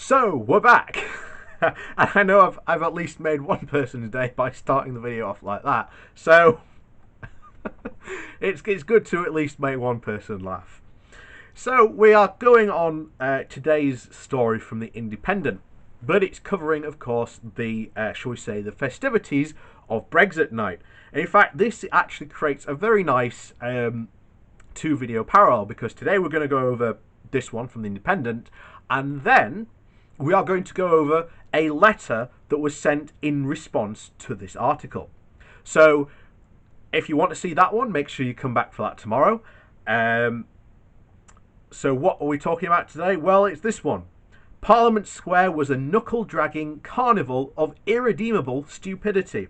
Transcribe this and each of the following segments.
So we're back. And I know I've at least made one person today by starting the video off like that. So it's good to at least make one person laugh. So we are going on today's story from the Independent, but it's covering, of course, the shall we say, the festivities of Brexit night. And in fact, this actually creates a very nice two-video parallel, because today we're going to go over this one from the Independent, and then we are going to go over a letter that was sent in response to this article. So if you want to see that one, make sure you come back for that tomorrow. So what are we talking about today? Well, it's this one. Parliament Square was a knuckle-dragging carnival of irredeemable stupidity.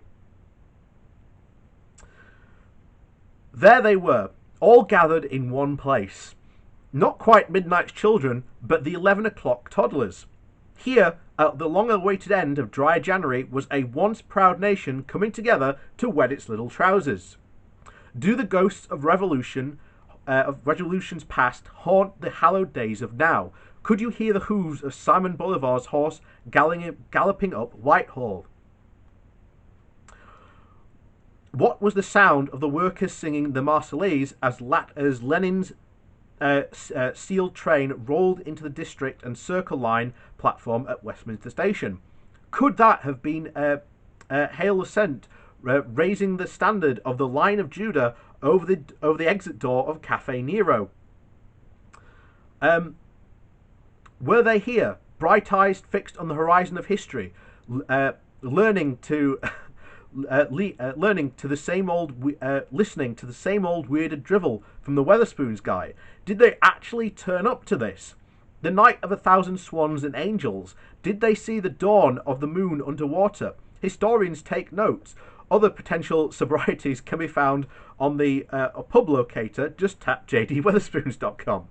There they were, all gathered in one place. Not quite midnight's children, but the 11 o'clock toddlers. Here, at the long-awaited end of dry January, was a once proud nation coming together to wet its little trousers. Do the ghosts of revolutions past haunt the hallowed days of now? Could you hear the hooves of Simon Bolivar's horse galloping up Whitehall? What was the sound of the workers singing the Marseillaise as Lenin's sealed train rolled into the District and Circle Line platform at Westminster Station? Could that have been Hail Ascent raising the standard of the Line of Judah over the exit door of Cafe Nero? Were they here, bright eyes fixed on the horizon of history, learning to the same old, listening to the same old weirded drivel from the Weatherspoons guy? Did they actually turn up to this? The night of 1,000 swans and angels? Did they see the dawn of the moon underwater? Historians take notes. Other potential sobrieties can be found on the pub locator. Just tap jdweatherspoons.com.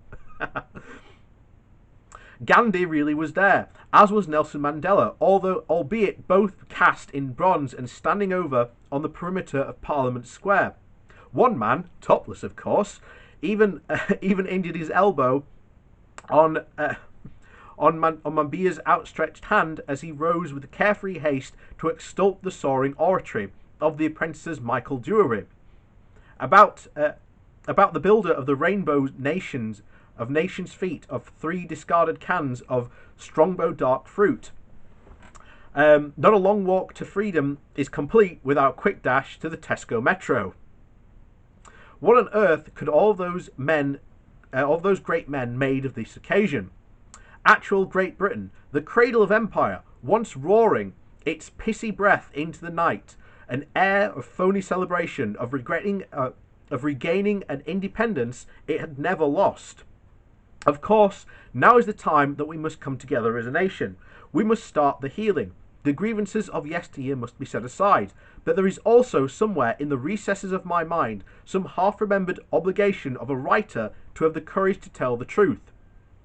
Gandhi really was there, as was Nelson Mandela, albeit both cast in bronze and standing over on the perimeter of Parliament Square. One man, topless of course, even injured his elbow on Mambia's outstretched hand as he rose with carefree haste to extol the soaring oratory of the apprentices Michael Dewey. About the builder of the rainbow nations feet of 3 discarded cans of Strongbow dark fruit. Not a long walk to freedom is complete without a quick dash to the Tesco Metro. What on earth could all those great men made of this occasion? Actual Great Britain, the cradle of empire, once roaring its pissy breath into the night, an air of phony celebration of regaining an independence it had never lost. Of course, now is the time that we must come together as a nation. We must start the healing. The grievances of yesteryear must be set aside. But there is also somewhere in the recesses of my mind some half-remembered obligation of a writer to have the courage to tell the truth.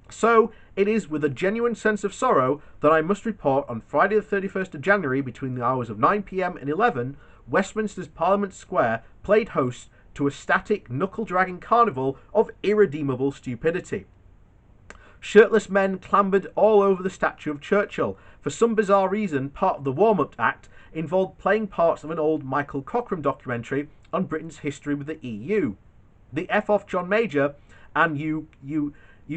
So it is with a genuine sense of sorrow that I must report on Friday the 31st of January between the hours of 9 p.m. and 11, Westminster's Parliament Square played host to a static knuckle-dragging carnival of irredeemable stupidity. Shirtless men clambered all over the statue of Churchill. For some bizarre reason, part of the warm-up act involved playing parts of an old Michael Cochrane documentary on Britain's history with the EU. The F off John Major and you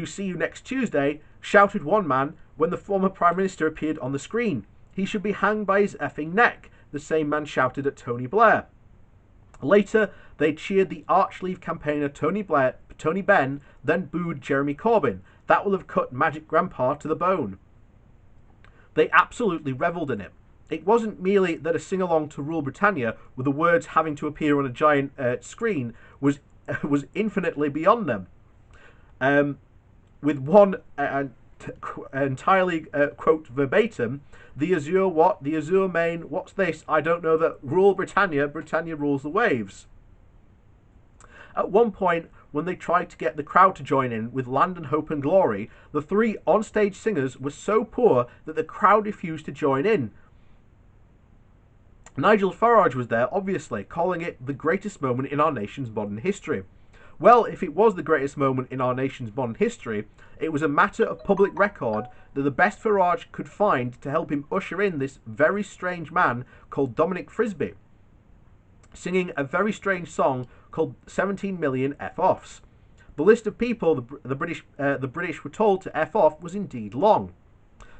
see you next Tuesday, shouted one man when the former Prime Minister appeared on the screen. He should be hanged by his effing neck, the same man shouted at Tony Blair. Later, they cheered the arch-leave campaigner Tony Benn, then booed Jeremy Corbyn. That will have cut Magic Grandpa to the bone. They absolutely revelled in it. It wasn't merely that a sing-along to Rule Britannia with the words having to appear on a giant screen was infinitely beyond them. With one entirely quote verbatim, the Azure what? The Azure main, what's this? I don't know that. Rule Britannia, Britannia rules the waves. At one point, when they tried to get the crowd to join in with Land and Hope and Glory, the 3 onstage singers were so poor that the crowd refused to join in. Nigel Farage was there, obviously, calling it the greatest moment in our nation's modern history. Well, if it was the greatest moment in our nation's modern history, it was a matter of public record that the best Farage could find to help him usher in this very strange man called Dominic Frisby, singing a very strange song called 17 Million F-Offs. The list of people the British were told to F off was indeed long.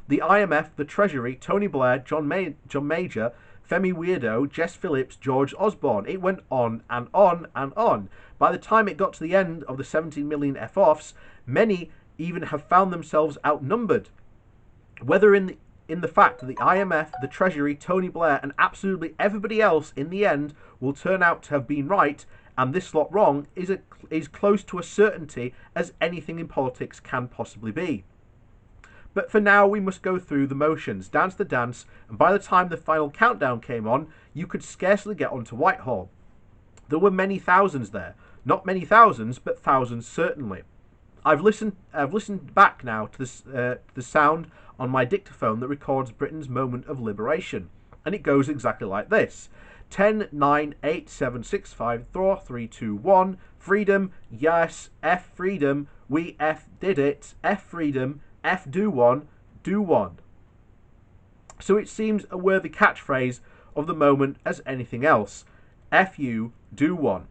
The IMF, the Treasury, Tony Blair, John Major, Femi Weirdo, Jess Phillips, George Osborne. It went on and on and on. By the time it got to the end of the 17 million F-offs, many even have found themselves outnumbered. Whether in the fact that the IMF, the Treasury, Tony Blair, and absolutely everybody else in the end will turn out to have been right and this lot wrong is close to a certainty as anything in politics can possibly be. But for now, we must go through the motions, dance the dance, and by the time the final countdown came on, you could scarcely get onto Whitehall. There were many thousands there. Not many thousands, but thousands certainly. I've listened back now to the sound on my dictaphone that records Britain's moment of liberation, and it goes exactly like this. 10, 9, 8, 7, 6, 5, 4, 3, 2, 1. Freedom, yes, F freedom, we F did it, F freedom, F do one, do one. So it seems a worthy catchphrase of the moment as anything else. F you, do one.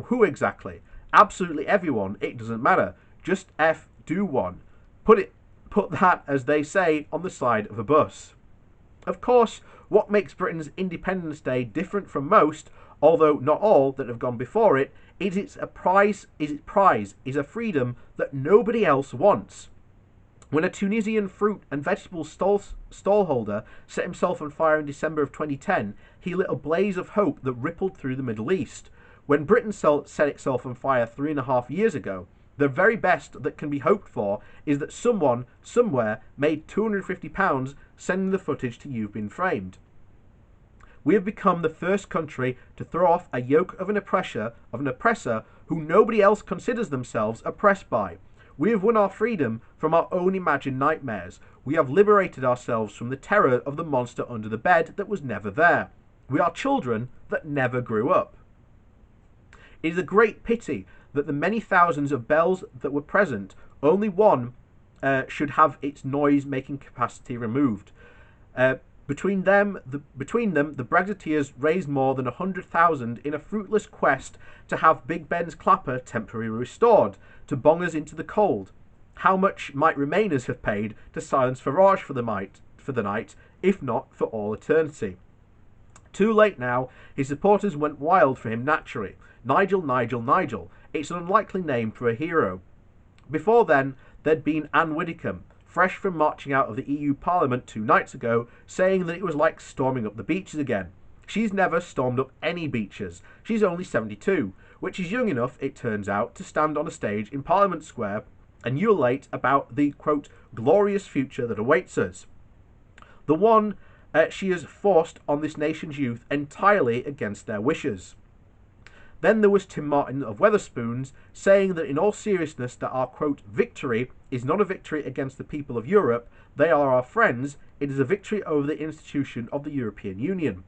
Who exactly? Absolutely everyone, it doesn't matter. Just F do one. Put that, as they say, on the side of a bus. Of course, what makes Britain's Independence Day different from most, although not all, that have gone before it, is its prize is a freedom that nobody else wants. When a Tunisian fruit and vegetable stallholder set himself on fire in December of 2010, he lit a blaze of hope that rippled through the Middle East. When Britain set itself on fire 3.5 years ago, the very best that can be hoped for is that someone, somewhere, made £250 sending the footage to You've Been Framed. We have become the first country to throw off a yoke of an oppressor who nobody else considers themselves oppressed by. We have won our freedom from our own imagined nightmares. We have liberated ourselves from the terror of the monster under the bed that was never there. We are children that never grew up. It is a great pity that the many thousands of bells that were present, only one should have its noise-making capacity removed. Between them, the Brexiteers raised more than 100,000 in a fruitless quest to have Big Ben's clapper temporarily restored, to bong us into the cold. How much might Remainers have paid to silence Farage for the night, if not for all eternity? Too late now, his supporters went wild for him naturally. Nigel, Nigel, Nigel. It's an unlikely name for a hero. Before then, there'd been Anne Widdecombe, fresh from marching out of the EU Parliament 2 nights ago, saying that it was like storming up the beaches again. She's never stormed up any beaches. She's only 72, which is young enough, it turns out, to stand on a stage in Parliament Square and ululate about the, quote, glorious future that awaits us. The one she has forced on this nation's youth entirely against their wishes. Then there was Tim Martin of Wetherspoons saying that in all seriousness that our, quote, victory is not a victory against the people of Europe, they are our friends, it is a victory over the institution of the European Union.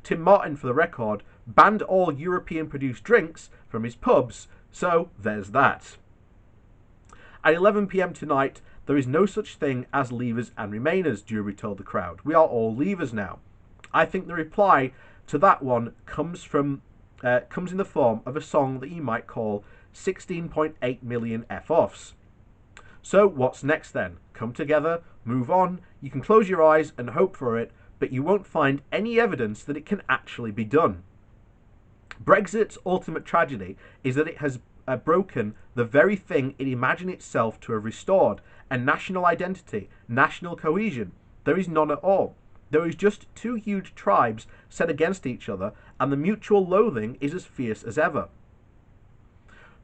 Tim Martin, for the record, banned all European-produced drinks from his pubs, so there's that. At 11 p.m. tonight, there is no such thing as Leavers and Remainers, Jury told the crowd. We are all Leavers now. I think the reply to that one comes in the form of a song that you might call 16.8 million F-offs. So what's next then? Come together, move on, you can close your eyes and hope for it, but you won't find any evidence that it can actually be done. Brexit's ultimate tragedy is that it has broken the very thing it imagined itself to have restored, a national identity, national cohesion. There is none at all. There is just two huge tribes set against each other, and the mutual loathing is as fierce as ever.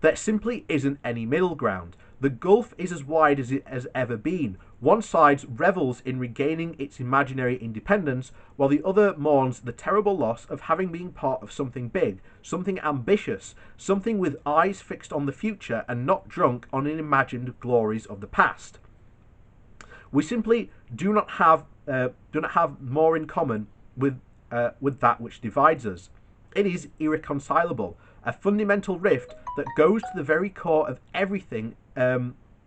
There simply isn't any middle ground. The gulf is as wide as it has ever been. One side revels in regaining its imaginary independence, while the other mourns the terrible loss of having been part of something big, something ambitious, something with eyes fixed on the future and not drunk on imagined glories of the past. We simply do not have more in common with that which divides us. It is irreconcilable. a fundamental rift that goes to the very core of everything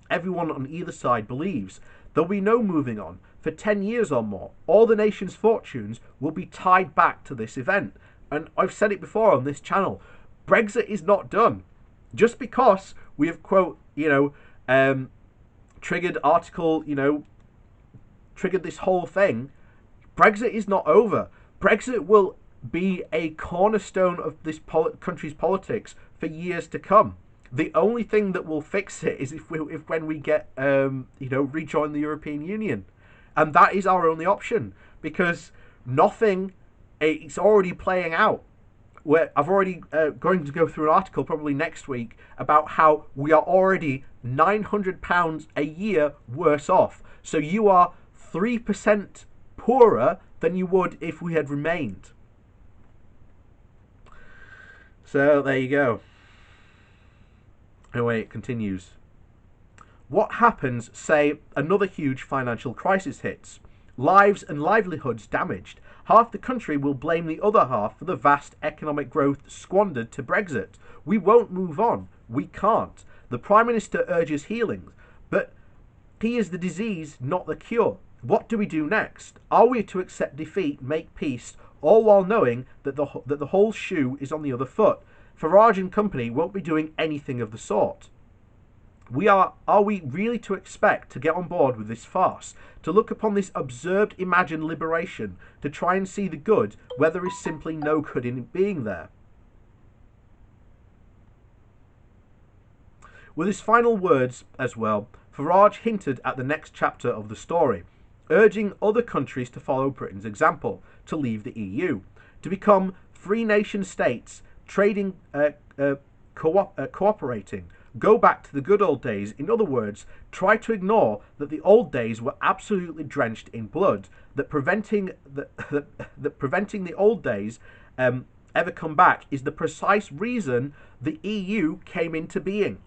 everyone on either side believes. There'll be no moving on. For 10 years or more, all the nation's fortunes will be tied back to this event. And I've said it before on this channel, Brexit is not done. Just because we have, quote, triggered article, triggered this whole thing, Brexit is not over. Brexit will be a cornerstone of this country's politics for years to come. The only thing that will fix it is if when we get, rejoin the European Union. And that is our only option, because it's already playing out. I've already going to go through an article probably next week about how we are already £900 a year worse off. So you are 3% poorer than you would if we had remained. So there you go. Anyway, it continues. What happens, say, another huge financial crisis hits? Lives and livelihoods damaged. Half the country will blame the other half for the vast economic growth squandered to Brexit. We won't move on. We can't. The Prime Minister urges healing, but he is the disease, not the cure. What do we do next? Are we to accept defeat, make peace, all while knowing that the whole shoe is on the other foot? Farage and company won't be doing anything of the sort. Are we really to expect to get on board with this farce, to look upon this absurd imagined liberation, to try and see the good where there is simply no good in it being there? With his final words as well, Farage hinted at the next chapter of the story, urging other countries to follow Britain's example, to leave the EU, to become free nation states, trading, cooperating, go back to the good old days. In other words, try to ignore that the old days were absolutely drenched in blood, that preventing the old days ever come back is the precise reason the EU came into being.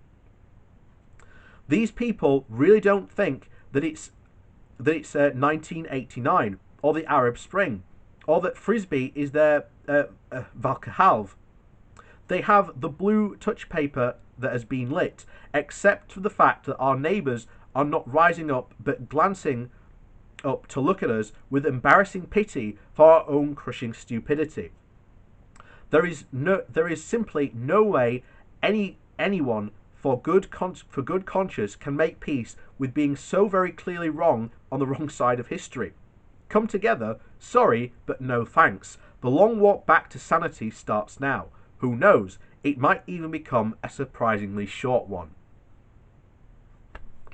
These people really don't think that it's 1989 or the Arab Spring, or that Frisbee is their Valkehalve. They have the blue touch paper that has been lit, except for the fact that our neighbours are not rising up but glancing up to look at us with embarrassing pity for our own crushing stupidity. There is simply no way anyone for good conscience can make peace with being so very clearly wrong on the wrong side of history. Come together, sorry, but no thanks. The long walk back to sanity starts now. Who knows? It might even become a surprisingly short one.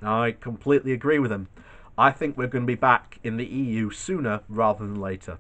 I completely agree with him. I think we're going to be back in the EU sooner rather than later.